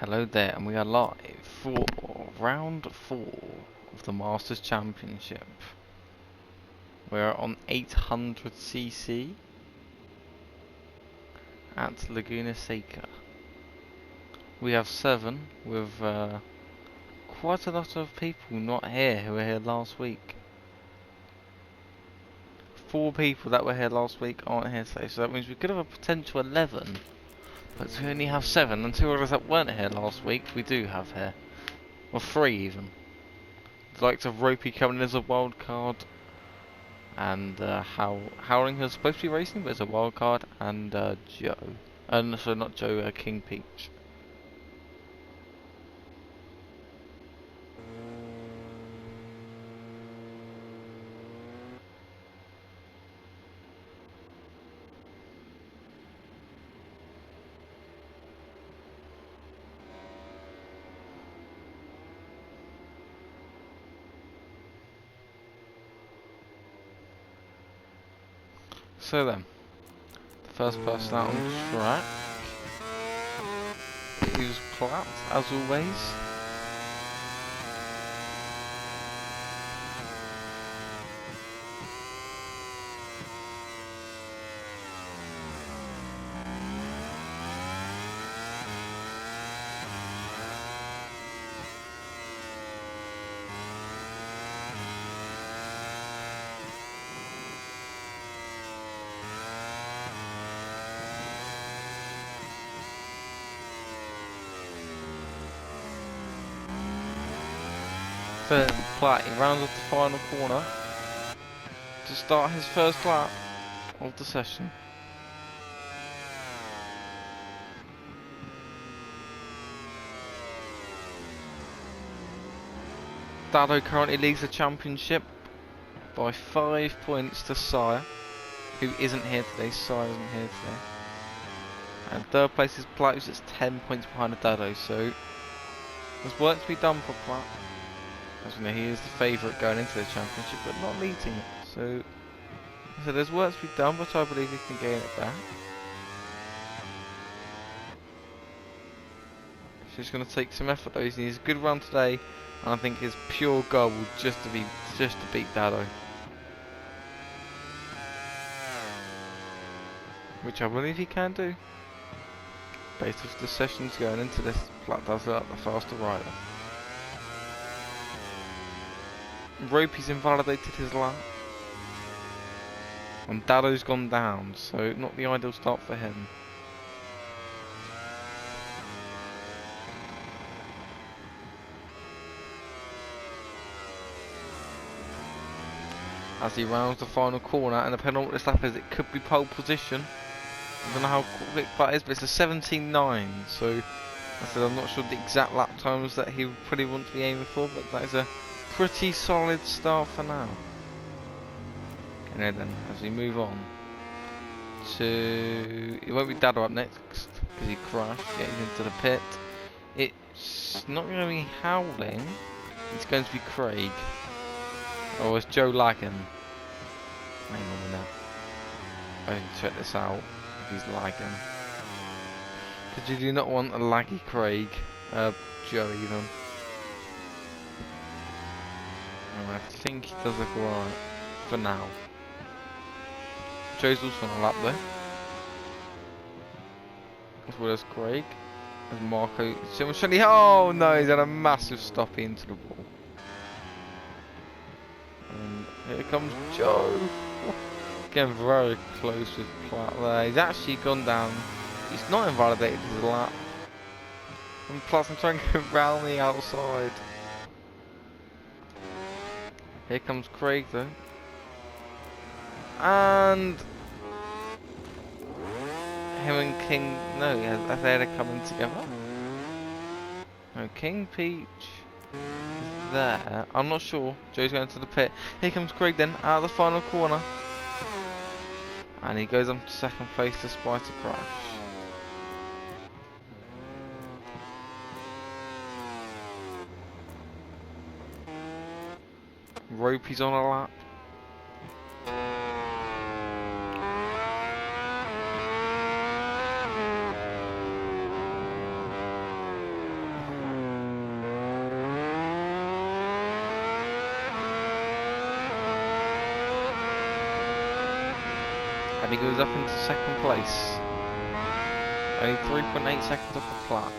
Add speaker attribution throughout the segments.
Speaker 1: Hello there, and we are live for round 4 of the Masters Championship. We're on 800cc at Laguna Seca. We have 7 with quite a lot of people not here who were here last week. 4 people that were here last week aren't here today, so that means we could have a potential 11. But we only have 7, and 2 others that weren't here last week we do have here. Or 3 even. The likes of Ropey coming in as a wild card, and Howling, who's supposed to be racing but is a wild card, and Joe. So not Joe, King Peach. So then, the first person out on the track is Platt, as always. Then Platt, he rounds off the final corner to start his first lap of the session. Dado currently leads the championship by 5 points to Sire, who isn't here today. Sire isn't here today. And third place is Platt, who's just 10 points behind Dado, so there's work to be done for Platt. As we know, he is the favourite going into the championship, but not leading it. So there's work to be done, but I believe he can gain it back. So he's going to take some effort though. He needs a good run today, and I think his pure goal will just to beat Dado, which I believe he can do. Based off the sessions going into this, Platt does look like the faster rider. Ropey's invalidated his lap, and Dado's gone down, so not the ideal start for him. As he rounds the final corner, and the penultimate lap is, it could be pole position. I don't know how quick that is, but it's a 17.9, so I said I'm not sure the exact lap times that he would probably want to be aiming for, but that is a pretty solid start for now. Okay, then, as we move on to... It won't be Dado up next, because he crashed getting into the pit. It's not going to be Howling, it's going to be Craig. Or is Joe lagging? Hang on a minute. I can check this out if he's lagging. Because you do not want a laggy Craig, Joe even. I think he does look alright for now. Joe's also on a lap there, as well as Craig, as Marco. Oh no, he's had a massive stop into the wall. And here comes Joe. Getting very close with Platt there. He's actually gone down. He's not invalidated his lap. And plus I'm trying to go round the outside. Here comes Craig though. And him and King, no, they're coming together. No, King Peach is there. I'm not sure. Joe's going to the pit. Here comes Craig then, out of the final corner. And he goes on to second place despite a crash. Ropey's on a lap. and he goes up into second place. Only 3.8 seconds off the plat.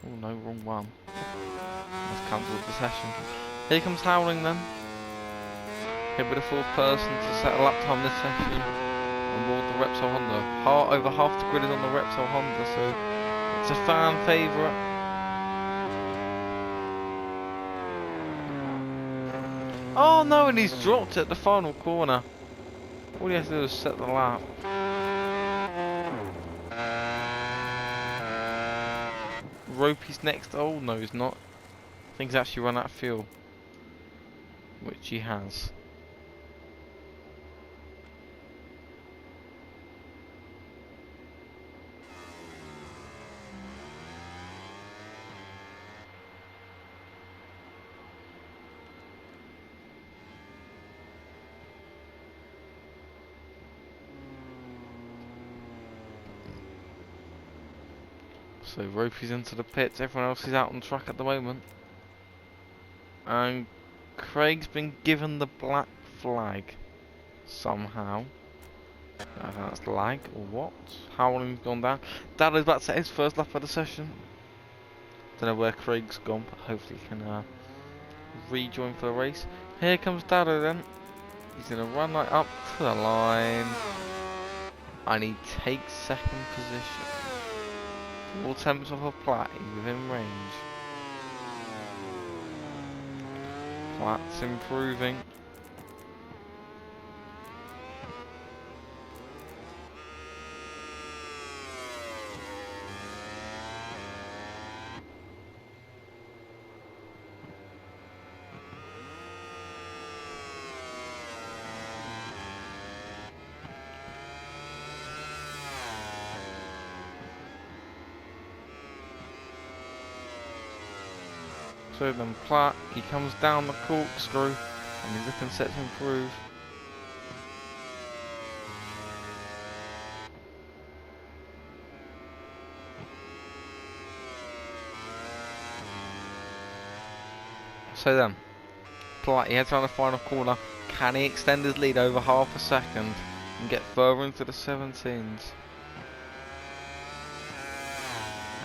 Speaker 1: Oh no, wrong one. That's cancelled the session. Here comes Howling then. He'll be the fourth person to set a lap time this session on board the Repsol Honda. Over half the grid is on the Repsol Honda, so it's a fan favourite. Oh no, and he's dropped at the final corner. All he has to do is set the lap. Ropey's next. Oh no, he's not. I think he's actually run out of fuel, which he has. So Ropey's into the pits, everyone else is out on track at the moment. And Craig's been given the black flag somehow. I don't know if that's lag or what. Howling's gone down. Dado's about to set his first lap of the session. Don't know where Craig's gone, but hopefully he can rejoin for the race. Here comes Dado then. He's going to run right up to the line. And he takes second position. 4 tenths off a plat, he's within range. Plat's improving. So then Platt, he comes down the corkscrew and he's looking set to improve. So then, Platt, he heads around the final corner. Can he extend his lead over half a second and get further into the 17s?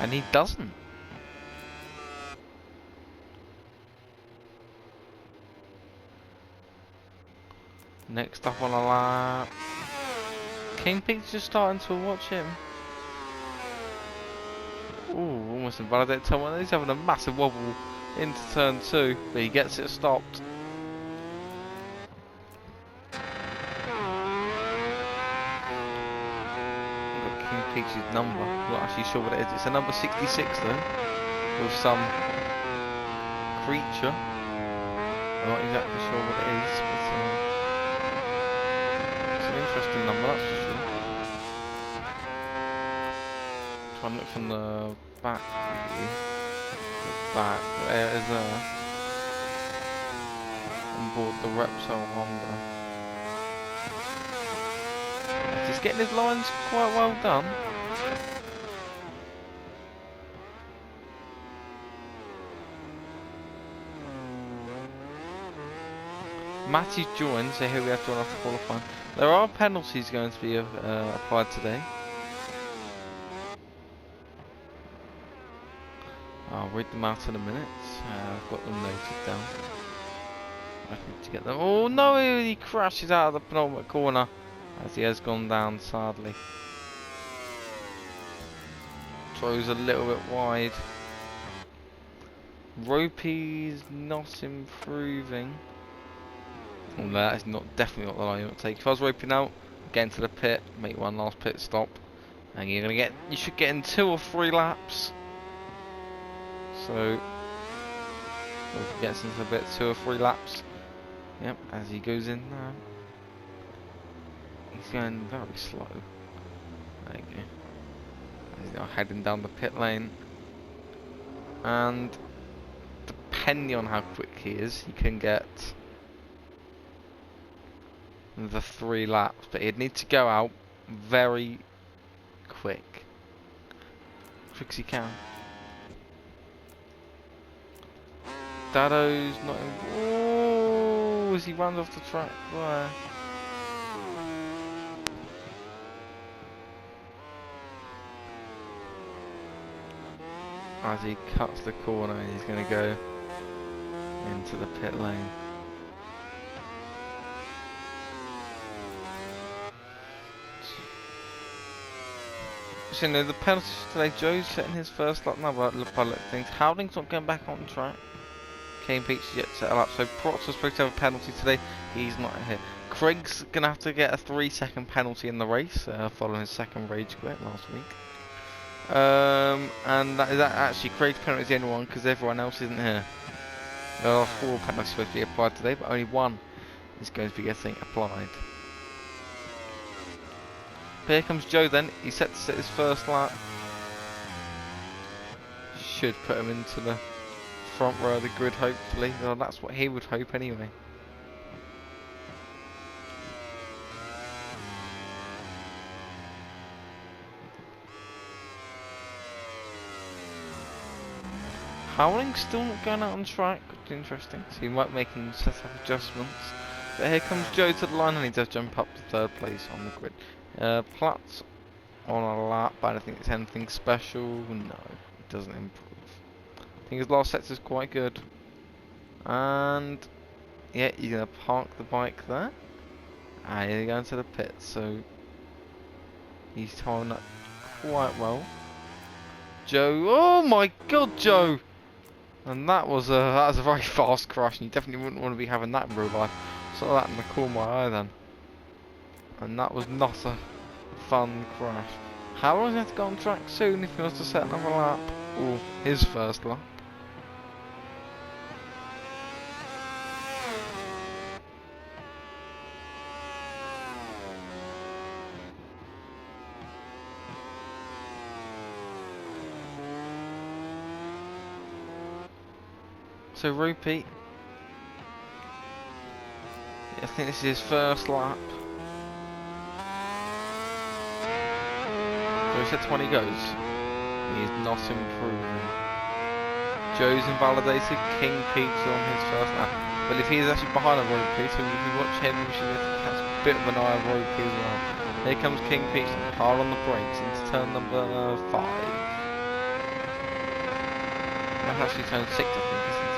Speaker 1: And he doesn't. Next up on a lap, King Pete's just starting to watch him. Ooh, almost invalidated someone. He's having a massive wobble into turn 2, but he gets it stopped. I've got King Pete's number. I'm not actually sure what it is. It's a number 66 though, with some creature. I'm not exactly sure what it is, but interesting number, that's for sure. Try and look from the back view. The back, there it is there. On board the Repsol Honda. He's getting his lines quite well done. Matty's joined, so here we have to run off qualifying. There are penalties going to be applied today. I'll read them out in a minute. I've got them noted down. I need to get them. Oh no, he crashes out of the penultimate corner as he has gone down sadly. Throws a little bit wide. Ropey's not improving. Well, that is definitely not the line you want to take. If I was Ropey now, get into the pit, make one last pit stop, and you should get in 2 or 3 laps. So he gets into the pit 2 or 3 laps. Yep, as he goes in now, he's going very slow. There you go. He's now heading down the pit lane, and depending on how quick he is, he can get the 3 laps, but he'd need to go out very quick as he can. Dado's not in. Oh, as he runs off the track there. As he cuts the corner, he's going to go into the pit lane. So, you know, the penalties today, Joe's setting his first lap now by look things. Howling's not going back on track. Kane Peach yet to settle up, so Prox was supposed to have a penalty today. He's not here. Craig's going to have to get a 3-second penalty in the race, following his second rage quit last week. And that actually Craig's penalty is the only one because everyone else isn't here. There are 4 penalties supposed to be applied today, but only 1 is going to be getting applied. Here comes Joe then. He's set to set his first lap. Should put him into the front row of the grid, hopefully. Well, that's what he would hope anyway. Howling's still not going out on track, which is interesting, so he might make him set up adjustments. But here comes Joe to the line and he does jump up to 3rd place on the grid. Platts on a lap, but I don't think it's anything special. No, it doesn't improve. I think his last set is quite good. And yeah, you're going to park the bike there. And you're going to the pit, so he's timing that quite well. Joe, oh my god, Joe! And that was a very fast crash, and you definitely wouldn't want to be having that in real life. Saw that in the corner of my eye then. And that was not a fun crash. How long does he have to go on track soon if he wants to set another lap? Or his first lap. So Ropey, I think this is his first lap. So he sets when he goes. He is not improving. Joe's invalidated. King Pete's on his first lap. But if he is actually behind on Ropey, so if you watch him, you should catch a bit of an eye on Ropey as well. Here comes King Pete, hard on the brakes into turn number 5. That's actually turn 6, I think, isn't it?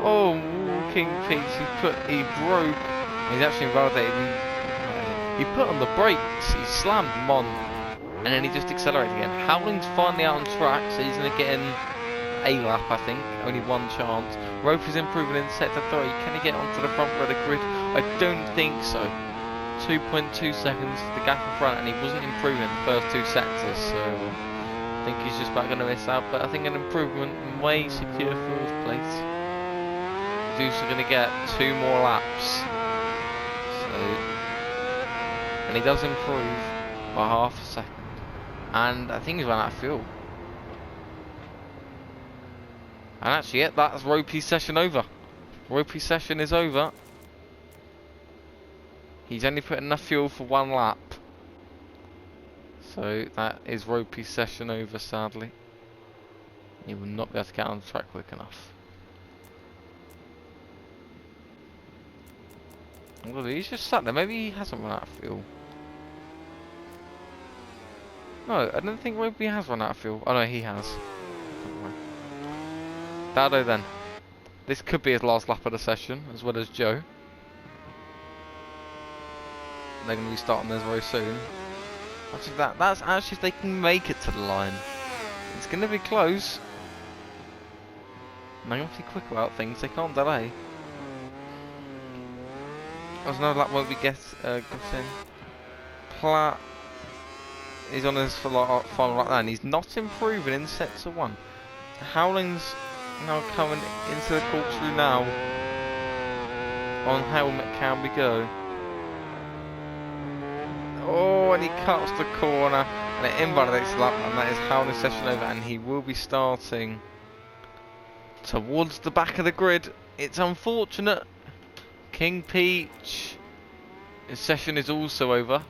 Speaker 1: Oh, King Pete, he broke. He's actually invalidated. He put on the brakes, he slammed them on, and then he just accelerated again. Howling's finally out on track, so he's going to get in a lap, I think. Only 1 chance. Rope is improving in sector 3. Can he get onto the front row of the grid? I don't think so. 2.2 seconds, the gap in front, and he wasn't improving in the first 2 sectors, so I think he's just about going to miss out. But I think an improvement may secure 4th place. He's also going to get 2 more laps. And he does improve by half a second. And I think he's run out of fuel. And actually, yeah, that's Ropey's session over. Ropey's session is over. He's only put enough fuel for 1 lap. So that is Ropey's session over, sadly. He will not be able to get on the track quick enough. Well, he's just sat there. Maybe he hasn't run out of fuel. No, I don't think Ropey has run out of fuel. Oh no, he has. Dado then. This could be his last lap of the session, as well as Joe. They're going to be starting theirs very soon. Actually, that's actually if they can make it to the line. It's going to be close. And they're going to be quick about things. They can't delay. There's no lap won't be getting. Platt is on his final lap now, and he's not improving in sector 1. Howling's now coming into the corkscrew now. On helmet can we go? Oh, and he cuts the corner, and it invalidates the lap, and that is Howling's session over, and he will be starting towards the back of the grid. It's unfortunate. King Peach, his session is also over.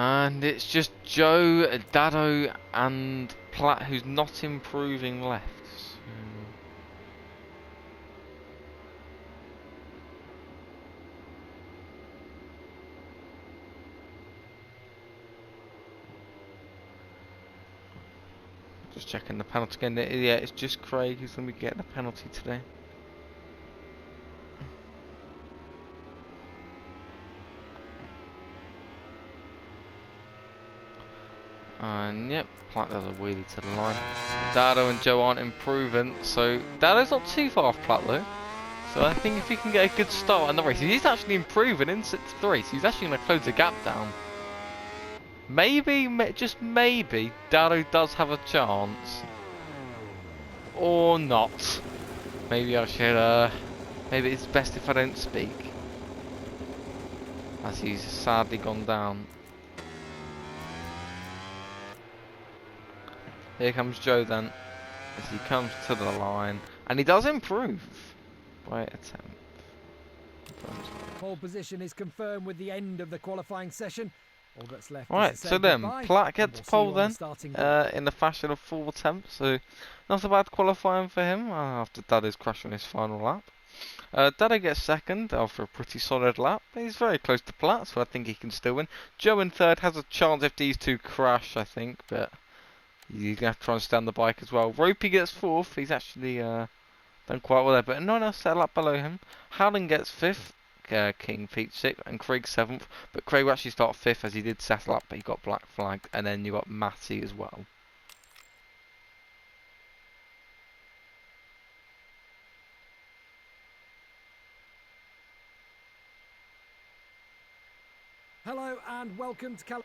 Speaker 1: And it's just Joe, Dado and Platt who's not improving left. So just checking the penalty again. Yeah, it's just Craig who's going to be getting a penalty today. And yep, Platt does a wheelie to the line. Dado and Joe aren't improving, so Dado's not too far off Platt though. So I think if he can get a good start in the race, he's actually improving in 6-3, so he's actually going to close the gap down. Maybe, just maybe, Dado does have a chance. Or not. Maybe I should, maybe it's best if I don't speak. As he's sadly gone down. Here comes Joe then, as he comes to the line, and he does improve by attempt.
Speaker 2: Pole position is confirmed with the end of the qualifying session. All that's left
Speaker 1: right,
Speaker 2: is to say
Speaker 1: so then,
Speaker 2: goodbye,
Speaker 1: Platt gets pole then,
Speaker 2: the
Speaker 1: in the fashion of 4 attempts, so not a bad qualifying for him, after Dado's crash on his final lap. Dado gets second after a pretty solid lap. He's very close to Platt, so I think he can still win. Joe in third has a chance if these two crash, I think, but you're going to have to try and stand the bike as well. Ropey gets fourth. He's actually done quite well there, but no one else set up below him. Howland gets fifth. King Pete sixth, and Craig seventh. But Craig will actually start fifth as he did settle up, but he got black flagged. And then you got Matty as well.
Speaker 2: Hello and welcome to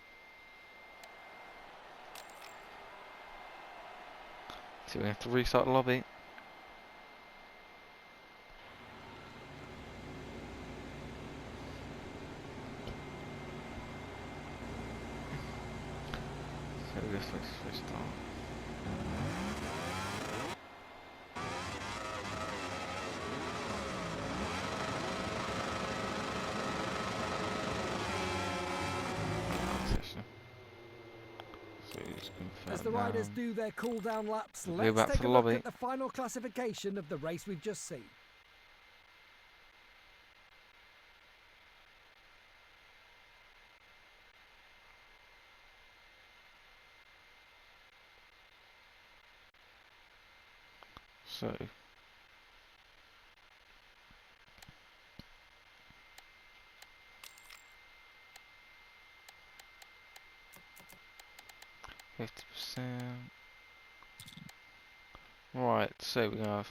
Speaker 1: So we have to restart the lobby. So let's restart.
Speaker 2: As the riders do their cool-down laps,
Speaker 1: Go
Speaker 2: let's
Speaker 1: back
Speaker 2: take
Speaker 1: to
Speaker 2: a
Speaker 1: the
Speaker 2: look
Speaker 1: lobby.
Speaker 2: at the final classification of the race we've just seen.
Speaker 1: So 50%. Right, so we have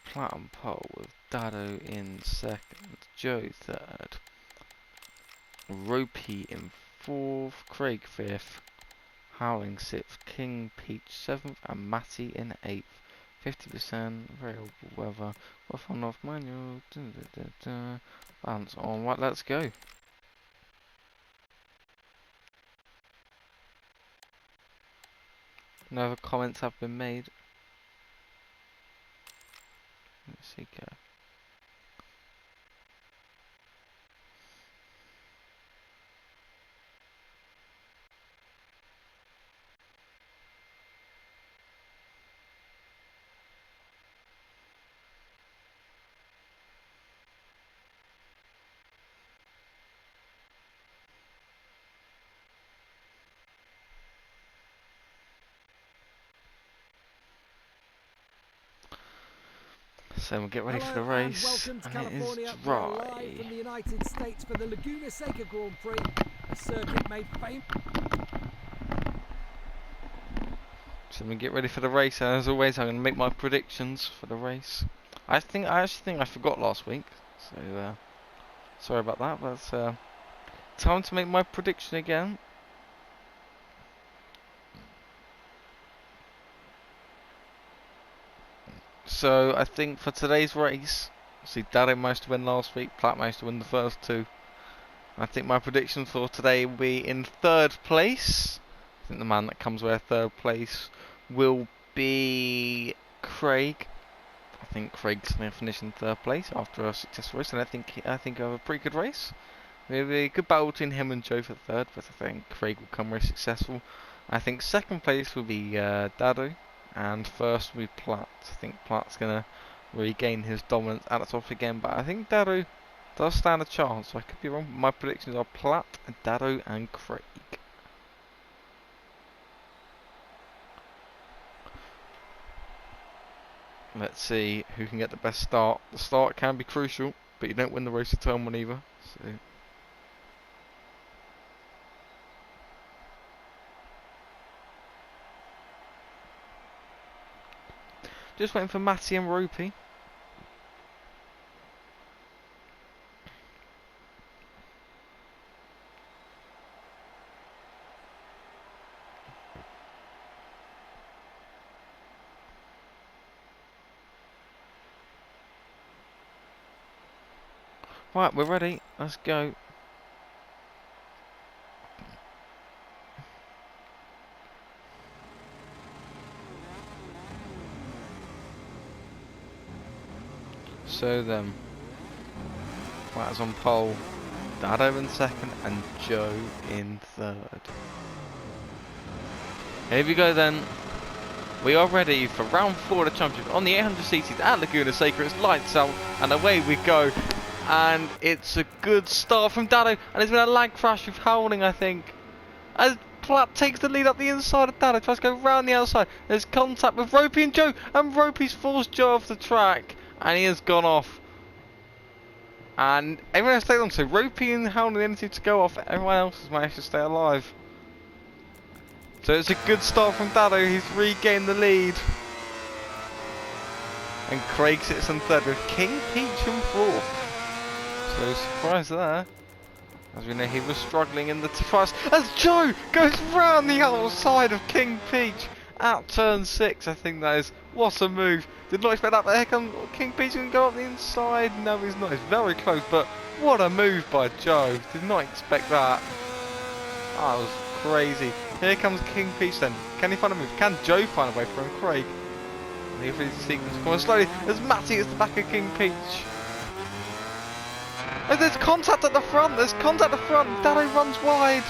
Speaker 1: Platt on pole with Dado in second, Joe third, Ropey in fourth, Craig fifth, Howling sixth, King Peach seventh, and Matty in eighth. 50%, variable weather, off on off manual, balance on. Right, let's go. No other comments have been made. Seca. So we'll get ready for the race, and it is dry.
Speaker 2: From the United States for the Laguna Seca Grand Prix, a circuit made famous.
Speaker 1: So we get ready for the race, and as always, I'm going to make my predictions for the race. I actually think I forgot last week, so sorry about that. But time to make my prediction again. So I think for today's race, see, Dado managed to win last week, Platt managed to win the first two. I think my prediction for today will be in third place. I think the man that comes with third place will be Craig. I think Craig's going to finish in third place after a successful race, and I think he'll have a pretty good race. Really a good battle between him and Joe for third, but I think Craig will come very successful. I think second place will be Dado, and first will be Platt. I think Platt's going to regain his dominance at the top again, but I think Dado does stand a chance, so I could be wrong. My predictions are Platt, Dado and Craig. Let's see who can get the best start. The start can be crucial, but you don't win the race at turn 1 either. So. Just waiting for Matty and Ropey. Right, we're ready. Let's go. So then, Platt's on pole, Dado in second, and Joe in third. Here we go then. We are ready for round 4 of the championship on the 800cc at Laguna Seca. It's lights out, and away we go. And it's a good start from Dado, and there's been a lag crash with Howling, I think. As Platt takes the lead up the inside of Dado, tries to go round the outside. There's contact with Ropey and Joe, and Ropey's forced Joe off the track, and he has gone off. And everyone else stayed on, so Ropey and Howling the only two to go off. Everyone else has managed to stay alive. So it's a good start from Dado, he's regained the lead. And Craig sits in third with King Peach in fourth. So surprise there. As we know, he was struggling in the first. As Joe goes round the outside of King Peach at turn 6. I think that is, what a move. Did not expect that, but here comes King Peach and go up the inside. No, he's not. He's very close, but what a move by Joe. Did not expect that. That was crazy. Here comes King Peach then. Can he find a move? Can Joe find a way from Craig? And here for the sequence coming slowly as Matty is the back of King Peach. Oh, there's contact at the front. There's contact at the front. Dado runs wide.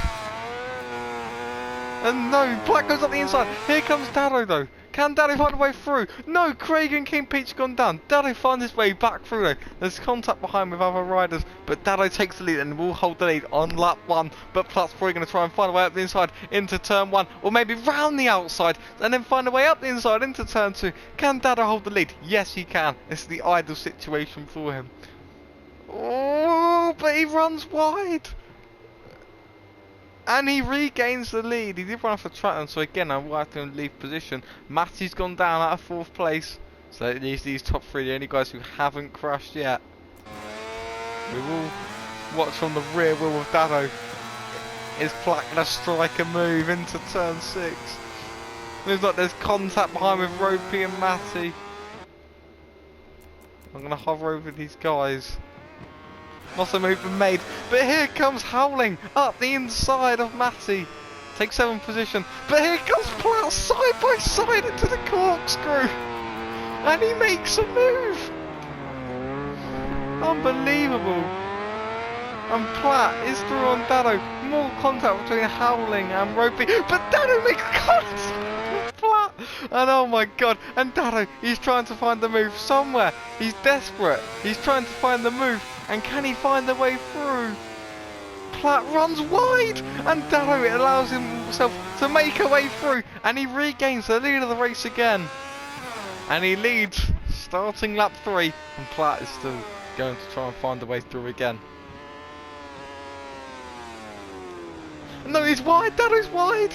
Speaker 1: And no, Black goes up the inside. Here comes Dado though. Can Dado find a way through? No, Craig and King Peach gone down. Dado finds his way back through though. There's contact behind with other riders, but Dado takes the lead and will hold the lead on lap 1. But Platt's probably going to try and find a way up the inside into turn 1, or maybe round the outside and then find a way up the inside into turn 2. Can Dado hold the lead? Yes, he can. This is the ideal situation for him. Oh, but he runs wide. And he regains the lead. He did run off the track, and so again, I will have to leave position. Matty's gone down out of 4th place. So it leaves these top 3, the only guys who haven't crashed yet. We will watch from the rear wheel of Dado. Is Platt going to strike a move into turn 6? Looks like there's contact behind with Ropey and Matty. I'm going to hover over these guys. Not a move been made, but here comes Howling up the inside of Matty. Takes 7th position, but here comes Platt side by side into the corkscrew. And he makes a move. Unbelievable. And Platt is through on Dado. More contact between Howling and Ropey, but Dado makes contact with Platt. And oh my god, and Dado, he's trying to find the move somewhere. He's desperate. He's trying to find the move. And can he find the way through? Platt runs wide, and Dado, it allows himself to make a way through, and he regains the lead of the race again. And he leads, starting lap 3, and Platt is still going to try and find a way through again. No, he's wide, Dado's wide.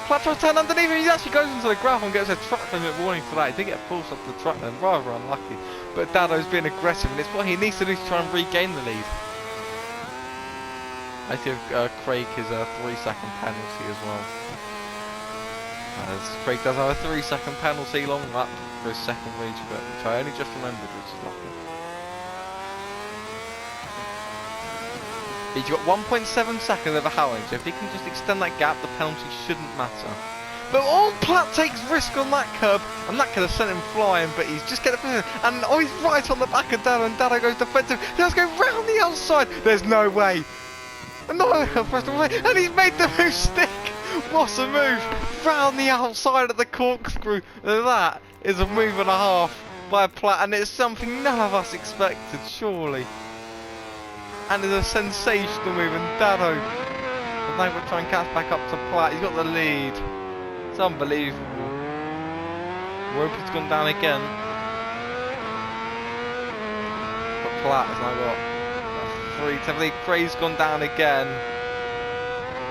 Speaker 1: Platt tries to turn underneath him, he actually goes into the gravel and gets a track limit warning for that. He did get forced off the track then, rather unlucky. But Dado's being aggressive, and it's what he needs to do to try and regain the lead. I think Craig is a 3-second penalty as well. As Craig does have a 3-second penalty long lap for his second region, but which I only just remembered, which is lucky. He's got 1.7 seconds over Howling, so if he can just extend that gap, the penalty shouldn't matter. But Platt takes risk on that curb, and that could have sent him flying, but he's just getting position. And oh, he's right on the back of Dado, and Dado goes defensive. He has to go round the outside. There's no way. No, and he's made the move stick. What a move! Round the outside of the corkscrew. That is a move and a half by Platt, and it's something none of us expected, surely. And it's a sensational move, and Dado is now going to try and catch back up to Platt. He's got the lead. It's unbelievable. Roper's gone down again. But Platt has now got a 3-10. Cray's gone down again.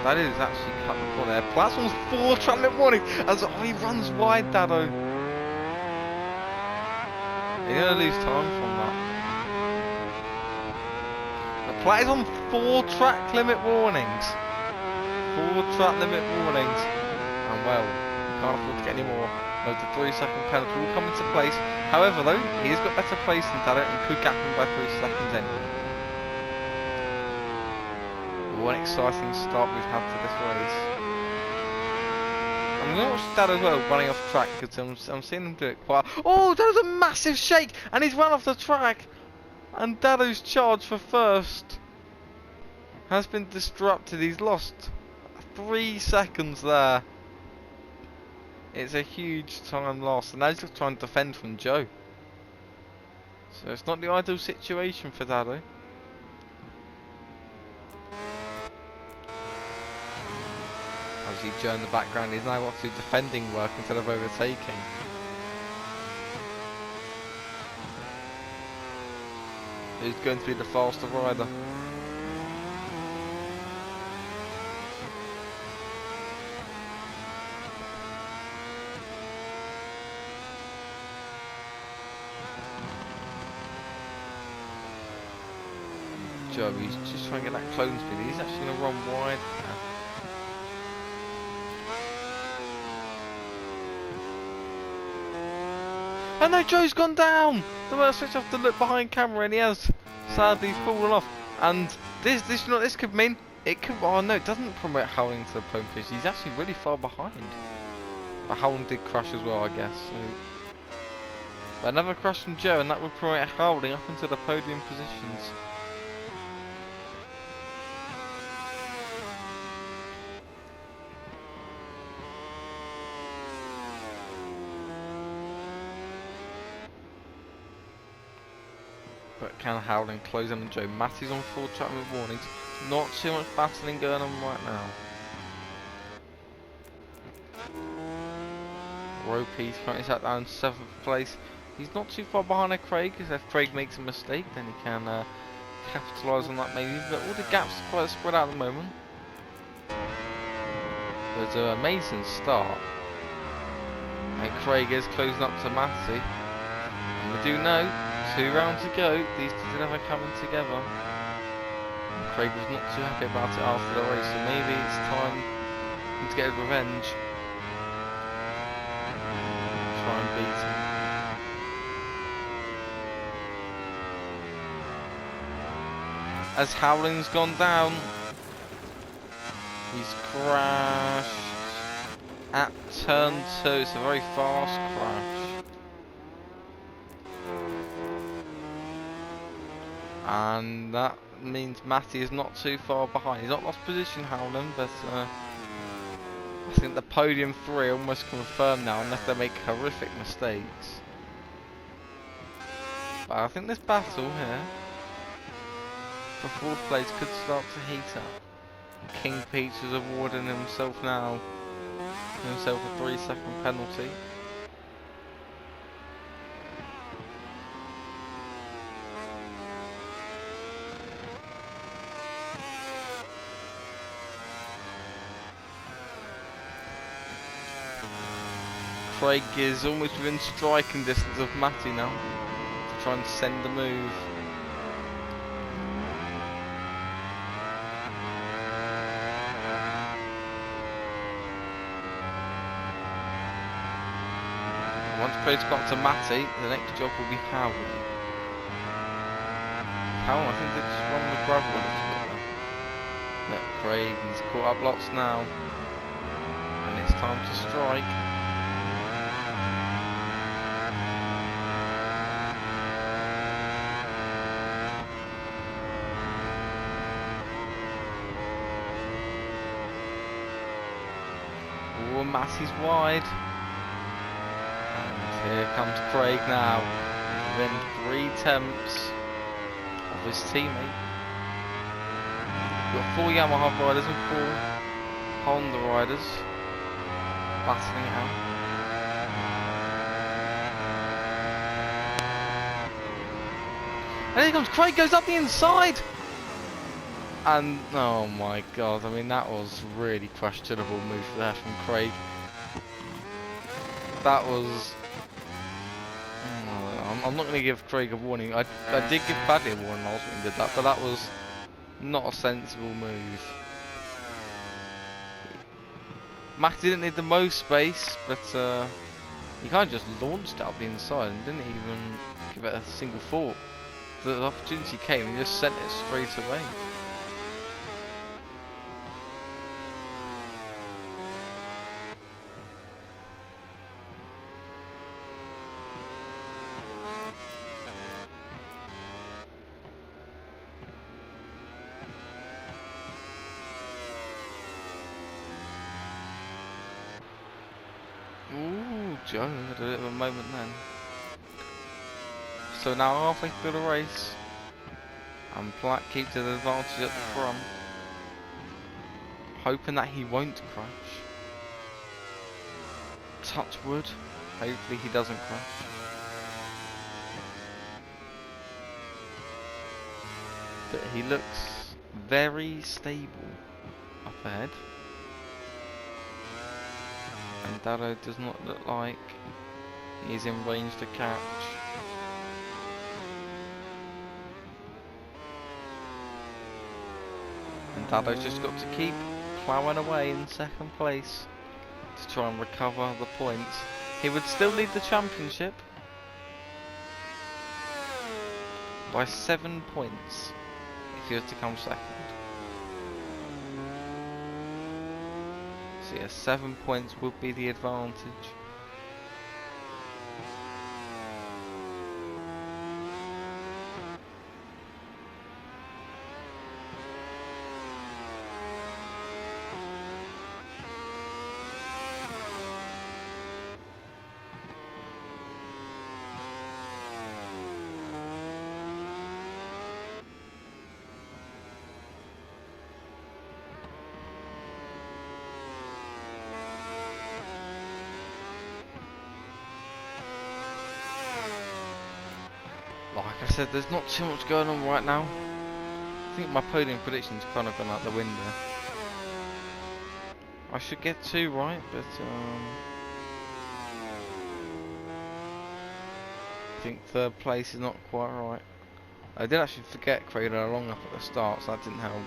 Speaker 1: That is actually cut the corner there. Platt's on 4 track limit warning as he runs wide, Dado. You're going to lose time from that. But Platt is on 4 track limit warnings. 4 track limit warnings. And well, can't afford to get any more. The 3-second penalty will come into place. However though, he's got better place than Dado and could gap him by 3 seconds anyway. What an exciting start we've had to this race. I'm going to watch Dado as well running off track because I'm seeing him do it quite. Oh, Dado's a massive shake and he's run off the track. And Dado's charge for first has been disrupted. He's lost 3 seconds there. It's a huge time loss, and now he's just trying to defend from Joe. So it's not the ideal situation for Dado. Obviously Joe in the background is now got to do defending work instead of overtaking. Who's going to be the faster rider? Joe, he's just trying to get that clone speed. He's actually going to run wide now. Oh no, Joe's gone down! The man switched off to look behind camera and he has sadly fallen off. And this you know what this could mean? It could, oh no, it doesn't promote Howling to the podium position. He's actually really far behind. But Howling did crash as well, I guess. So. But another crash from Joe and that would promote Howling up into the podium positions. But can Howling close in on Joe? Matty's on 4 track with warnings. Not too much battling going on right now. Ropey's currently sat down in 7th place. He's not too far behind Craig, because if Craig makes a mistake then he can capitalise on that maybe. But all the gaps are quite spread out at the moment. But it's an amazing start. And Craig is closing up to Matty. And we do know 2 rounds to go, these two never coming together. And Craig was not too happy about it after the race, so maybe it's time to get his revenge. Try and beat him. As Howling's gone down, he's crashed at turn 2, it's a very fast crash. And that means Matty is not too far behind. He's not lost position, Howland, but I think the podium 3 almost confirmed now, unless they make horrific mistakes. But I think this battle here for 4th place could start to heat up. King Peach is awarding himself now a 3-second penalty. Craig is almost within striking distance of Matty now to try and send the move. Once Craig's got to Matty, the next job will be Howard. Howard, I think they just run the gravel a little bit there. Look, Craig, he's caught up lots now. And it's time time to strike. Oh, Massey's wide. And here comes Craig now. Within 3/10 of his teammate. We've got 4 Yamaha riders and 4 Honda riders battling it out. And here comes Craig, goes up the inside! And, oh my god, I mean that was really questionable move there from Craig. That was... I'm not going to give Craig a warning. I did give Paddy a warning last when he did that, but that was not a sensible move. Matt didn't need the most space, but he kind of just launched it up the inside and didn't even give it a single thought. The opportunity came and he just sent it straight away. Ooh, Joe had a bit of a moment then. So now halfway through the race, and Platt keeps his advantage at the front, hoping that he won't crash. Touch wood, hopefully he doesn't crash. But he looks very stable up ahead. And Dado does not look like he's in range to catch. And Dado's just got to keep ploughing away in second place to try and recover the points. He would still lead the championship by 7 points if he was to come second. So yeah, 7 points would be the advantage. Like I said, there's not too much going on right now. I think my podium prediction's kind of gone out the window. I should get 2 right, but I think 3rd place is not quite right. I did actually forget Craig along up at the start, so that didn't help.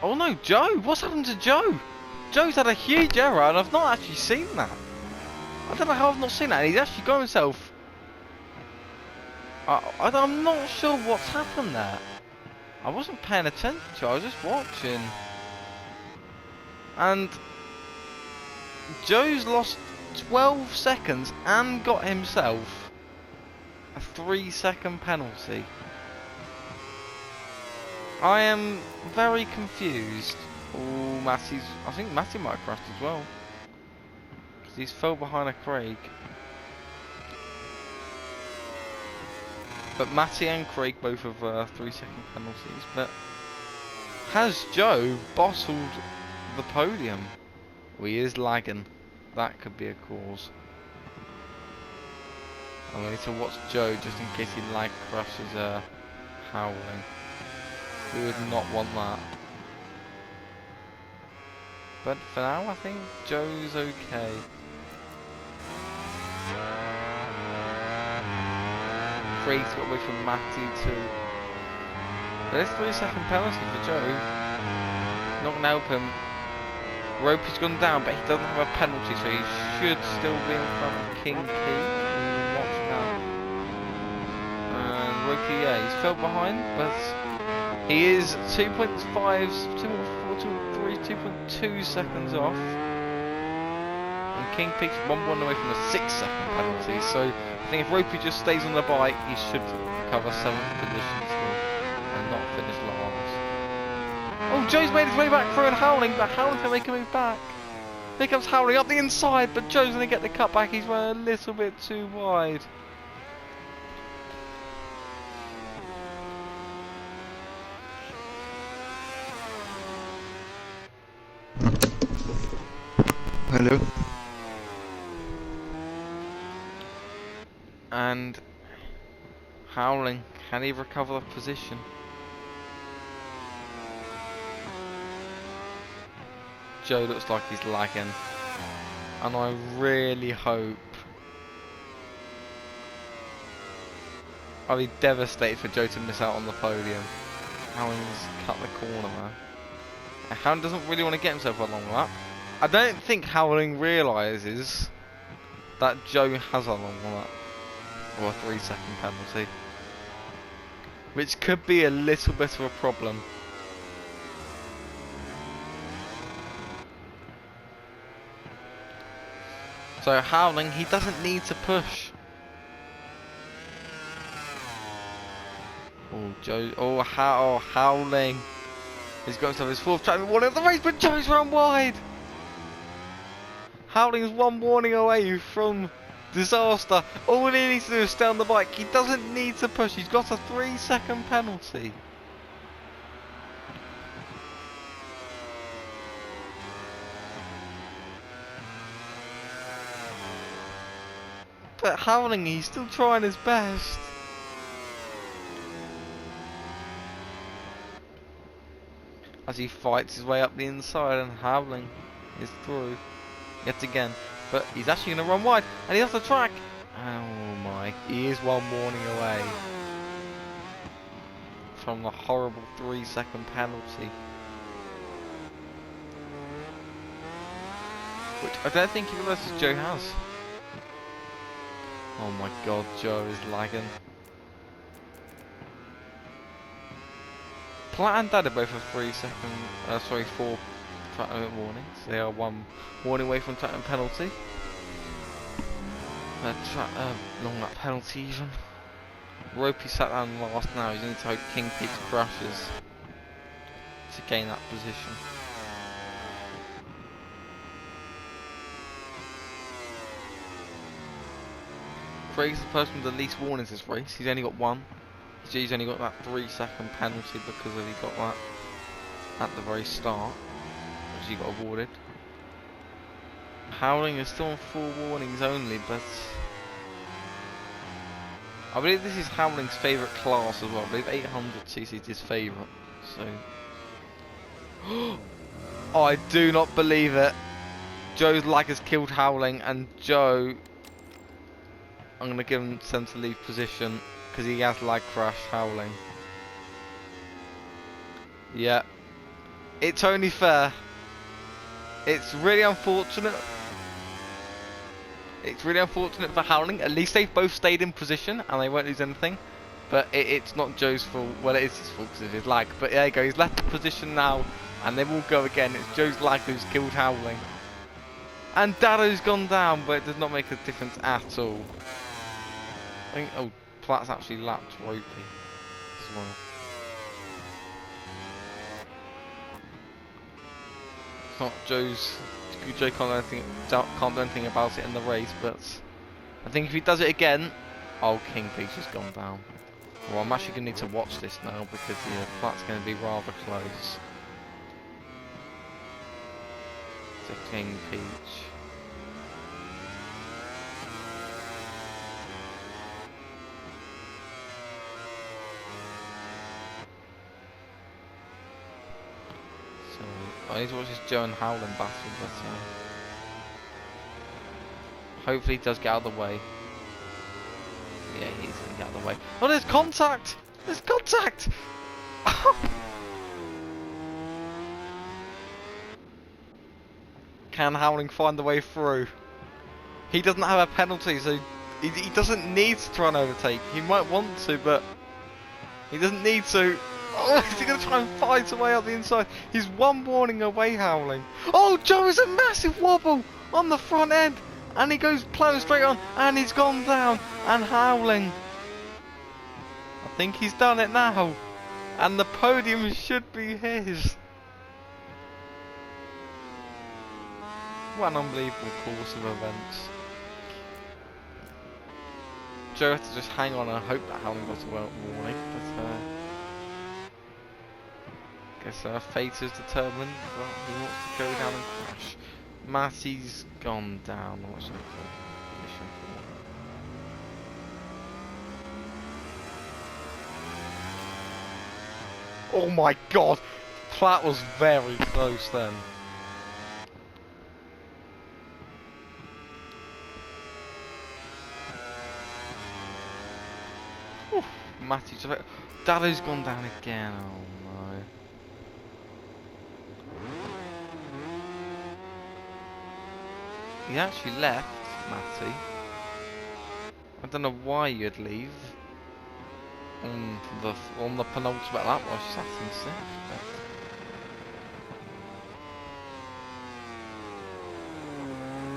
Speaker 1: Oh no, Joe! What's happened to Joe? Joe's had a huge error and I've not actually seen that. I don't know how I've not seen that. He's actually got himself... I'm not sure what's happened there. I wasn't paying attention to it, I was just watching. And... Joe's lost 12 seconds and got himself a 3-second penalty. I am very confused. Oh, Matty's... I think Matty might have crashed as well. Because he's fell behind a Craig. But Matty and Craig both have 3-second penalties. But has Joe bottled the podium? Well, he is lagging. That could be a cause. I'm going to watch Joe just in case he lag crashes howling. We would not want that. But for now, I think Joe's okay. 3 to get away from Matty 2. There's 3-second penalty for Joe. Not going to help him. Ropey's gone down, but he doesn't have a penalty, so he should still be in front of King Pete. Watch now. And Ropey, yeah, he's fell behind, but he is 2.5, 2.4, 2.2 seconds off. And King Pete's 1-1 away from a 6-second penalty, so I think if Ropey just stays on the bike, he should recover 7th position still and not finish last. Oh, Joe's made his way back through and Howling, but Howling can make a move back. Here comes Howling up the inside, but Joe's going to get the cut back. He's run a little bit too wide.
Speaker 3: Hello.
Speaker 1: And Howling, can he recover the position? Joe looks like he's lagging, and I really hope. I'll be devastated for Joe to miss out on the podium. Howling's cut the corner there. And Howling doesn't really want to get himself a long lap. I don't think Howling realises that Joe has a long lap, or a 3-second penalty, which could be a little bit of a problem. So Howling, he doesn't need to push. Oh, Joe, Howling. He's got himself his 4th track warning of the race, but Joe's run wide. Howling's 1 warning away from disaster. All he needs to do is stay on the bike. He doesn't need to push. He's got a 3-second penalty. But Howling, he's still trying his best. As he fights his way up the inside, and Howling is through yet again. But he's actually going to run wide, and he's off the track. Oh my, he is 1 warning away from the horrible 3-second penalty. Which I don't think he realises Joe has. Oh my god, Joe is lagging. Platt and Dad are both a 4 warnings. They are 1 warning away from track penalty. Long lap penalty even. Ropey sat down last now. He's going to hope King Pete crashes to gain that position. Craig's the person with the least warnings this race. He's only got 1. He's only got that 3-second penalty because he got that at the very start, which he got awarded. Howling is still on 4 warnings only, but I believe this is Howling's favourite class as well. I believe 800cc is his favourite. So, oh, I do not believe it. Joe's lag has killed Howling, and Joe, I'm going to give him centre lead position because he has lag crashed Howling. Yeah, it's only fair. It's really unfortunate. It's really unfortunate for Howling. At least they've both stayed in position and they won't lose anything. But it's not Joe's fault. Well, it is his fault because of his lag. But there you go. He's left the position now, and they will go again. It's Joe's lag who's killed Howling. And Dado's gone down, but it does not make a difference at all. I think, oh, Platt's actually lapped Ropey as well. It's not Joe's. Joe can't do anything about it in the race, but I think if he does it again, oh, King Pete's just gone down. Well, I'm actually going to need to watch this now because Platt's going to be rather close to King Peach. I need to watch this Joe and Howling battle, but hopefully he does get out of the way. Yeah, he's going to get out of the way. Oh, there's contact! There's contact! Can Howling find the way through? He doesn't have a penalty, so he doesn't need to try and overtake. He might want to, but he doesn't need to. Oh, he's going to try and fight away up the inside. He's one warning away, Howling. Oh, Joe is a massive wobble on the front end. And he goes plowing straight on, and he's gone down. And Howling, I think he's done it now. And the podium should be his. What an unbelievable course of events. Joe had to just hang on and hope that Howling got a warning, but guess fate is determined. Well, he wants to go down and crash. Matty's gone down. What should I call position for? Oh my god! That was very close then. Matty's Dado's gone down again. Oh no. He actually left, Matty. I don't know why you'd leave on the penultimate lap while she sat in sixth.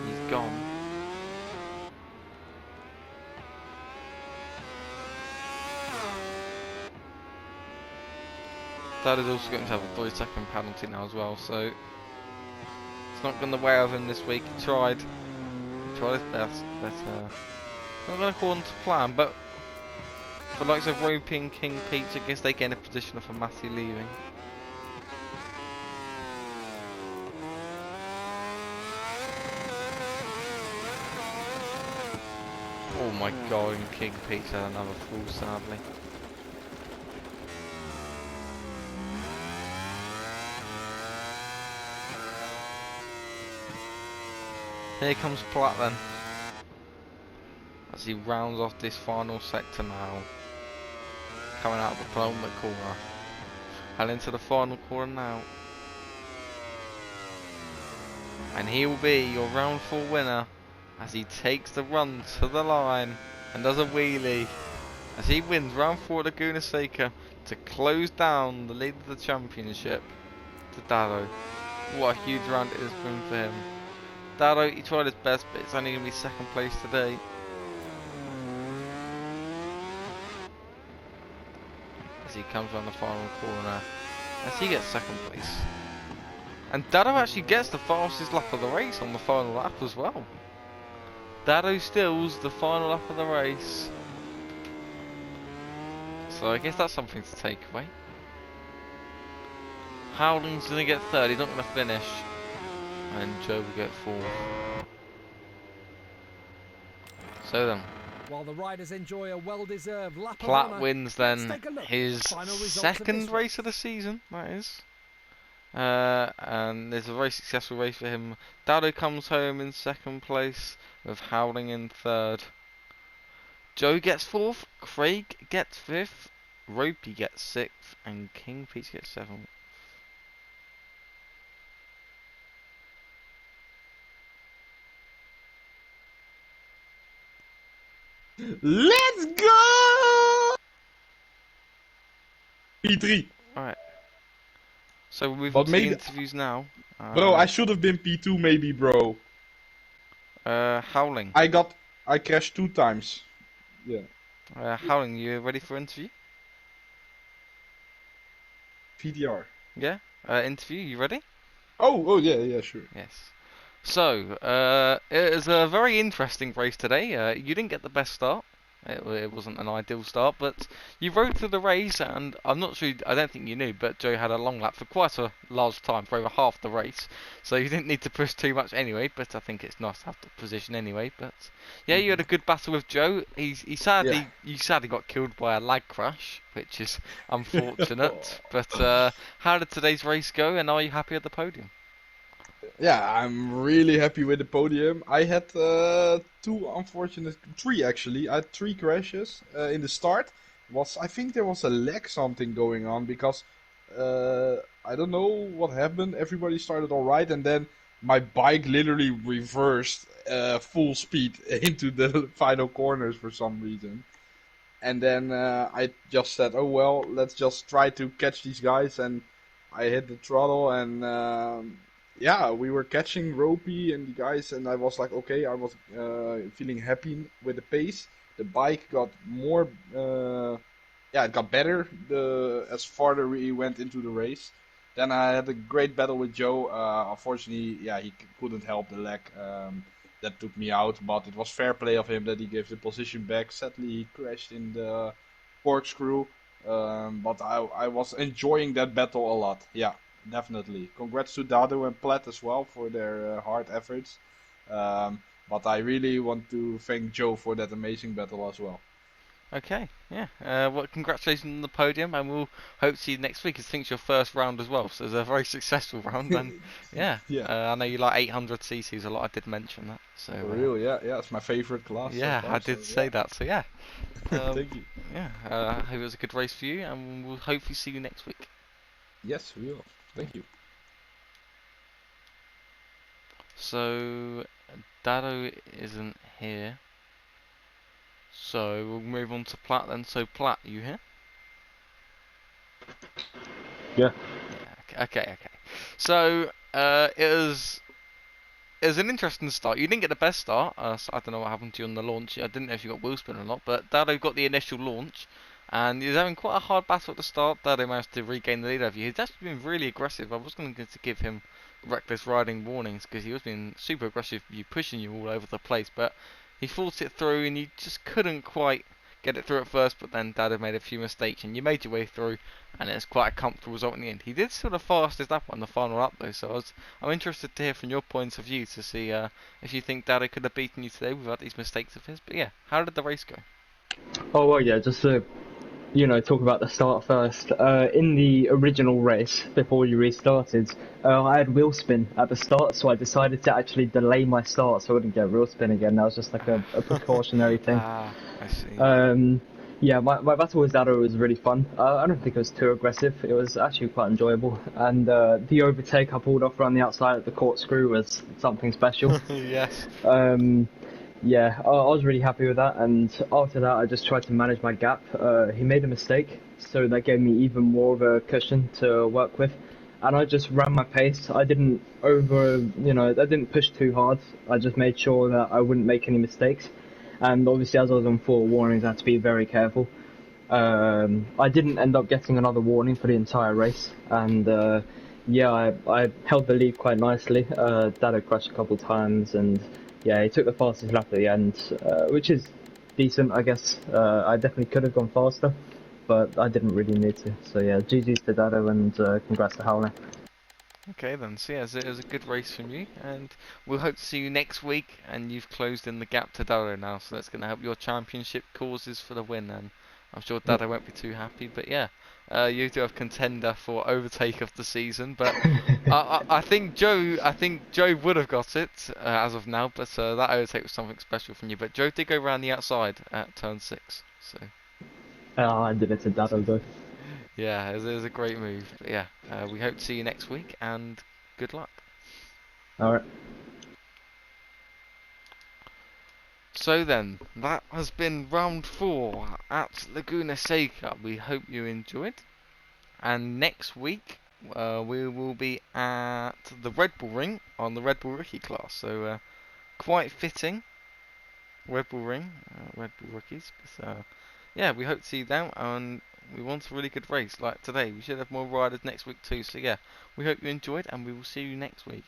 Speaker 1: He's gone. Dado's also going to have a 3-second penalty now as well, so it's not going the way of him this week. He tried his best, but not going according to plan. But for the likes of Ropey and King Pete, I guess they get in a position for Matty leaving. Oh my god, and King Pete had another fall, sadly. Here comes Platt then, as he rounds off this final sector now. Coming out of the penultimate corner. And into the final corner now. And he will be your round 4 winner as he takes the run to the line and does a wheelie. As he wins round 4 at Laguna Seca to close down the lead of the championship to Dado. What a huge round it has been for him. Dado, he tried his best, but it's only going to be 2nd place today. As he comes around the final corner, as he gets 2nd place. And Dado actually gets the fastest lap of the race on the final lap as well. Dado steals the final lap of the race. So I guess that's something to take away. Howling's going to get 3rd, he's not going to finish. And Joe will get 4th. So then,
Speaker 2: while the riders enjoy a well-deserved lap of
Speaker 1: Platt
Speaker 2: honour,
Speaker 1: wins then his 2nd race of the season, that is. And there's a very successful race for him. Dado comes home in 2nd place with Howling in 3rd. Joe gets 4th, Craig gets 5th, Ropey gets 6th, and King Pete gets 7th.
Speaker 3: Let's go! P3.
Speaker 1: Alright. So we've
Speaker 3: But
Speaker 1: got
Speaker 3: maybe
Speaker 1: interviews now.
Speaker 3: Bro, I should have been P2 maybe, bro.
Speaker 1: Howling.
Speaker 3: I crashed 2 times. Yeah.
Speaker 1: Howling, you ready for interview?
Speaker 3: VDR.
Speaker 1: Yeah? Interview, you ready?
Speaker 3: Oh yeah, sure.
Speaker 1: Yes. So, it was a very interesting race today. You didn't get the best start. It wasn't an ideal start, but you rode through the race, and I'm not sure, I don't think you knew, but Joe had a long lap for quite a large time, for over half the race, so you didn't need to push too much anyway, but I think it's nice to have the position anyway. But yeah, you had a good battle with Joe. You sadly got killed by a lag crash, which is unfortunate. But how did today's race go, and are you happy at the podium?
Speaker 3: Yeah, I'm really happy with the podium. I had three actually. I had three crashes in the start. I think there was a lag something going on because I don't know what happened. Everybody started all right, and then my bike literally reversed full speed into the final corners for some reason. And then I just said, "Oh well, let's just try to catch these guys." And I hit the throttle, and yeah, we were catching Ropey and the guys, and I was like, okay, I was feeling happy with the pace. The bike got more, yeah, it got better as farther we went into the race. Then I had a great battle with Joe. Unfortunately, yeah, he couldn't help the lag. That took me out, but it was fair play of him that he gave the position back. Sadly, he crashed in the corkscrew, but I was enjoying that battle a lot. Yeah, definitely. Congrats to Dado and Platt as well for their hard efforts. But I really want to thank Joe for that amazing battle as well.
Speaker 1: Okay, yeah. Well, congratulations on the podium, and we'll hope to see you next week. I think it's your first round as well, so it's a very successful round. And yeah,
Speaker 3: Yeah,
Speaker 1: I know you like 800 cc's a lot. I did mention that. So
Speaker 3: for real. Yeah, yeah, it's my favorite class so
Speaker 1: yeah, I
Speaker 3: far. So
Speaker 1: did
Speaker 3: yeah,
Speaker 1: say that. So yeah, um,
Speaker 3: thank you.
Speaker 1: yeah. I hope it was a good race for you, and we'll hopefully see you next week.
Speaker 3: Yes, we will. Thank you.
Speaker 1: So Dado isn't here, so we'll move on to Platt then. So Platt, you here?
Speaker 4: Yeah.
Speaker 1: Yeah. Okay. So it was an interesting start. You didn't get the best start. So I don't know what happened to you on the launch. I didn't know if you got wheel spin or not. But Dado got the initial launch, and he was having quite a hard battle at the start. Dado managed to regain the lead over you. He's actually been really aggressive. I was going to give him reckless riding warnings because he was being super aggressive, you pushing you all over the place. But he forced it through, and you just couldn't quite get it through at first. But then Dado made a few mistakes, and you made your way through, and it's quite a comfortable result in the end. He did sort of fastest up on the final lap though, so I'm interested to hear from your point of view to see if you think Dado could have beaten you today without these mistakes of his. But yeah, how did the race go?
Speaker 4: Oh well, yeah. Just to talk about the start first. In the original race, before you restarted, I had wheel spin at the start, so I decided to actually delay my start so I wouldn't get wheel spin again. That was just like a precautionary thing.
Speaker 1: Ah, I see.
Speaker 4: Yeah, my battle with Dado was really fun. I don't think it was too aggressive. It was actually quite enjoyable. And the overtake I pulled off around the outside of the corkscrew was something special.
Speaker 1: Yes.
Speaker 4: Yeah, I was really happy with that, and after that I just tried to manage my gap. He made a mistake, so that gave me even more of a cushion to work with, and I just ran my pace. I didn't I didn't push too hard. I just made sure that I wouldn't make any mistakes, and obviously as I was on 4 warnings, I had to be very careful. I didn't end up getting another warning for the entire race, and yeah, I held the lead quite nicely. Dado crashed a couple times, and yeah, he took the fastest lap at the end, which is decent, I guess. I definitely could have gone faster, but I didn't really need to. So yeah, GG's to Dado, and congrats to Howler.
Speaker 1: Okay then, so yeah, it was a good race from you, and we'll hope to see you next week, and you've closed in the gap to Dado now, so that's going to help your championship causes for the win, and I'm sure Dado won't be too happy, but yeah, you do have contender for overtake of the season, but I think Joe would have got it as of now, but that overtake was something special from you, but Joe did go around the outside at turn 6, so...
Speaker 4: I did it to Dado though.
Speaker 1: Yeah, it was a great move. But yeah, we hope to see you next week, and good luck.
Speaker 4: Alright.
Speaker 1: So then, that has been round 4 at Laguna Seca. We hope you enjoyed. And next week, we will be at the Red Bull Ring on the Red Bull Rookie class. So, quite fitting. Red Bull Ring, Red Bull Rookies. So, yeah, we hope to see you down, and we want a really good race like today. We should have more riders next week too. So yeah, we hope you enjoyed, and we will see you next week.